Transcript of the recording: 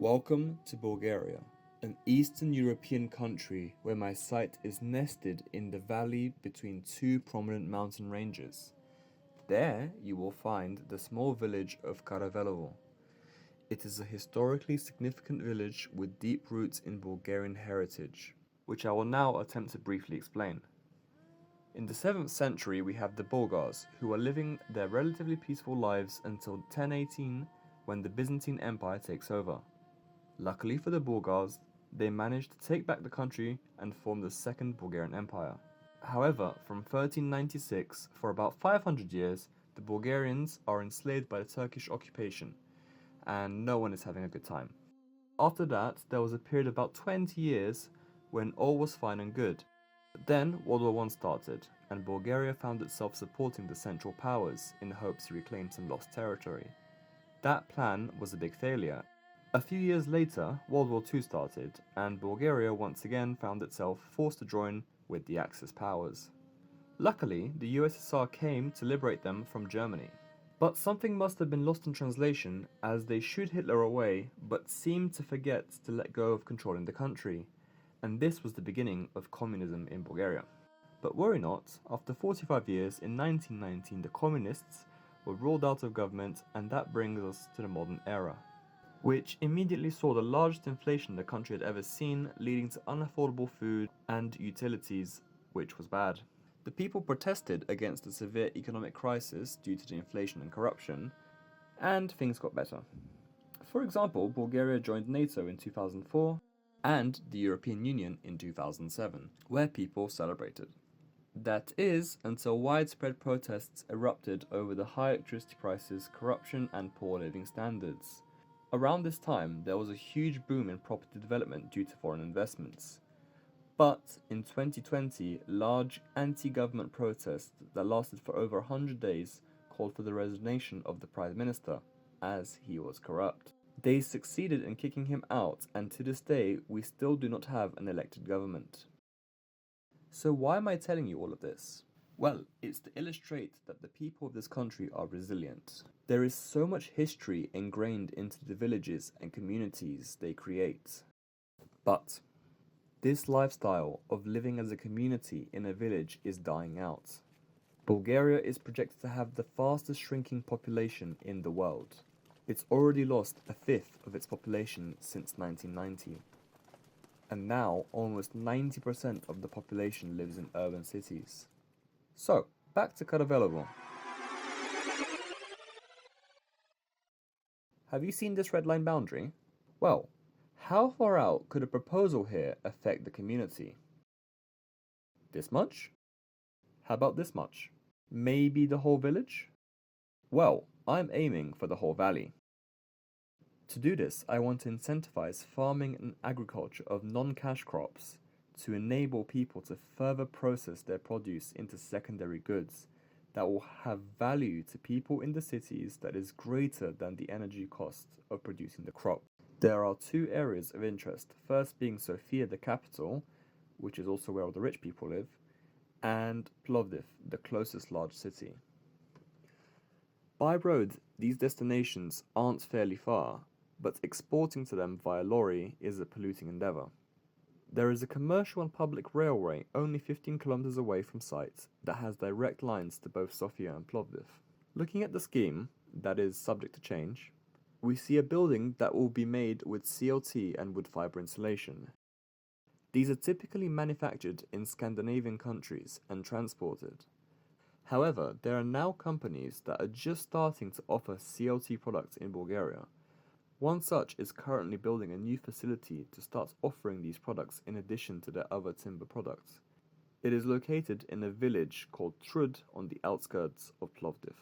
Welcome to Bulgaria, an Eastern European country where my site is nested in the valley between two prominent mountain ranges. There you will find the small village of Karavelovo. It is a historically significant village with deep roots in Bulgarian heritage, which I will now attempt to briefly explain. In the 7th century we have the Bulgars, who were living their relatively peaceful lives until 1018 when the Byzantine Empire takes over. Luckily for the Bulgars, they managed to take back the country and form the Second Bulgarian Empire. However, from 1396, for about 500 years, the Bulgarians are enslaved by the Turkish occupation, and no one is having a good time. After that, there was a period of about 20 years when all was fine and good. But then World War I started, and Bulgaria found itself supporting the Central Powers in hopes to reclaim some lost territory. That plan was a big failure. A few years later, World War II started, and Bulgaria once again found itself forced to join with the Axis powers. Luckily, the USSR came to liberate them from Germany. But something must have been lost in translation, as they shooed Hitler away, but seemed to forget to let go of controlling the country. And this was the beginning of communism in Bulgaria. But worry not, after 45 years, in 1919 the communists were ruled out of government, and that brings us to the modern era, which immediately saw the largest inflation the country had ever seen, leading to unaffordable food and utilities, which was bad. The people protested against the severe economic crisis due to the inflation and corruption, and things got better. For example, Bulgaria joined NATO in 2004 and the European Union in 2007, where people celebrated. That is, until widespread protests erupted over the high electricity prices, corruption, and poor living standards. Around this time, there was a huge boom in property development due to foreign investments. But in 2020, large anti-government protests that lasted for over 100 days called for the resignation of the Prime Minister, as he was corrupt. They succeeded in kicking him out, and to this day, we still do not have an elected government. So why am I telling you all of this? Well, it's to illustrate that the people of this country are resilient. There is so much history ingrained into the villages and communities they create. But this lifestyle of living as a community in a village is dying out. Bulgaria is projected to have the fastest shrinking population in the world. It's already lost a fifth of its population since 1990. And now almost 90% of the population lives in urban cities. So, back to Karavelovo. Have you seen this red line boundary? Well, how far out could a proposal here affect the community? This much? How about this much? Maybe the whole village? Well, I'm aiming for the whole valley. To do this, I want to incentivize farming and agriculture of non-cash crops to enable people to further process their produce into secondary goods that will have value to people in the cities that is greater than the energy cost of producing the crop. There are two areas of interest, first being Sofia, the capital, which is also where all the rich people live, and Plovdiv, the closest large city. By road, these destinations aren't fairly far, but exporting to them via lorry is a polluting endeavor. There is a commercial and public railway only 15 kilometers away from site that has direct lines to both Sofia and Plovdiv. Looking at the scheme, that is subject to change, we see a building that will be made with CLT and wood fiber insulation. These are typically manufactured in Scandinavian countries and transported. However, there are now companies that are just starting to offer CLT products in Bulgaria. One such is currently building a new facility to start offering these products in addition to their other timber products. It is located in a village called Trud on the outskirts of Plovdiv.